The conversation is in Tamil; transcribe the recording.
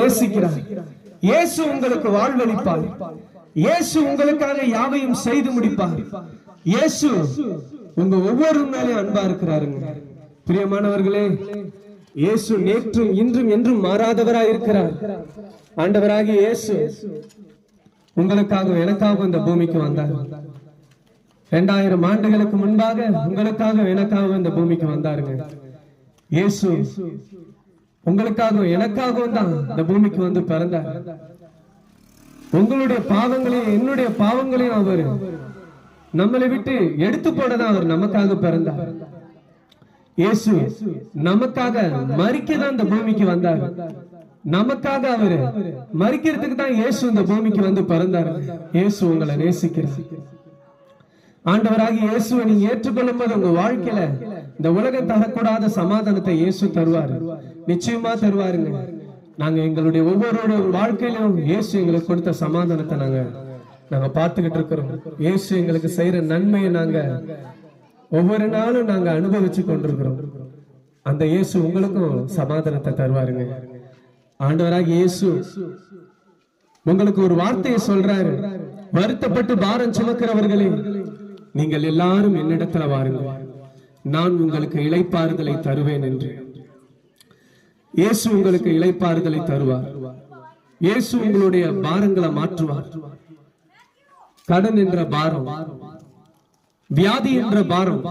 நேசிக்கிறார். இயேசு உங்களுக்கு வாழ்வளிப்பார். இயேசு உங்களுக்காக யாவையும் செய்து முடிப்பார். இயேசு உங்க ஒவ்வொரு மேலே அன்பா இருக்கிறாருங்க. பிரியமானவர்களே, இயேசு நேற்றும் இன்றும் என்றும் மாறாதவராய் இருக்கிறார். ஆண்டவராகிய இயேசு உங்களுக்காக எனக்காக இந்த பூமிக்கு வந்தார். 2000 ஆண்டுகளுக்கு முன்பாக உங்களுக்காக எனக்காக இந்த பூமிக்கு வந்தாருங்க. இயேசு உங்களுக்காக எனக்காகவும் தான் இந்த பூமிக்கு வந்து பிறந்தார். உங்களுடைய பாவங்களையும் என்னுடைய பாவங்களையும் அவர் நம்மளை விட்டு எடுத்து போடதான் அவர் நமக்காக பிறந்தார். இயேசு நமக்காக மரிக்கதான் இந்த பூமிக்கு வந்தார். நமக்காக அவரு மரிக்கிறதுக்கு தான் இயேசு இந்த பூமிக்கு வந்து பிறந்தார். இயேசு உங்களை நேசிக்கிறார். ஆண்டவராகிய இயேசுவை நீங்க ஏற்றுக்கொள்ளும் போது உங்க வாழ்க்கையில இந்த உலகம் தரக்கூடாத சமாதானத்தை இயேசு தருவாரு. நிச்சயமா தருவாருங்க. நாங்க எங்களுடைய ஒவ்வொரு வாழ்க்கையிலும் இயேசு எங்களுக்கு கொடுத்த சமாதானத்தை நாங்க பார்த்துக்கிட்டு இருக்கிறோம். இயேசு எங்களுக்கு செய்யற நன்மையை நாங்க ஒவ்வொரு நாளும் நாங்க அனுபவிச்சு கொண்டிருக்கிறோம். அந்த இயேசு உங்களுக்கும் சமாதானத்தை தருவாருங்க. ஆண்டவராகிய இயேசு உங்களுக்கு ஒரு வார்த்தையை சொல்றாரு. வருத்தப்பட்டு பாரம் சுமக்கிறவர்களே, நீங்கள் எல்லாரும் என்னிடத்துல வாருங்கள், நான் உங்களுக்கு இளைப்பாறுதலை தருவேன் என்று. இயேசு உங்களுக்கு இளைப்பாறுதலை தருவார். இயேசு உங்களுடைய பாரங்களை மாற்றுவார். கடன் என்ற பாரம், வியாதி என்ற பாரம்,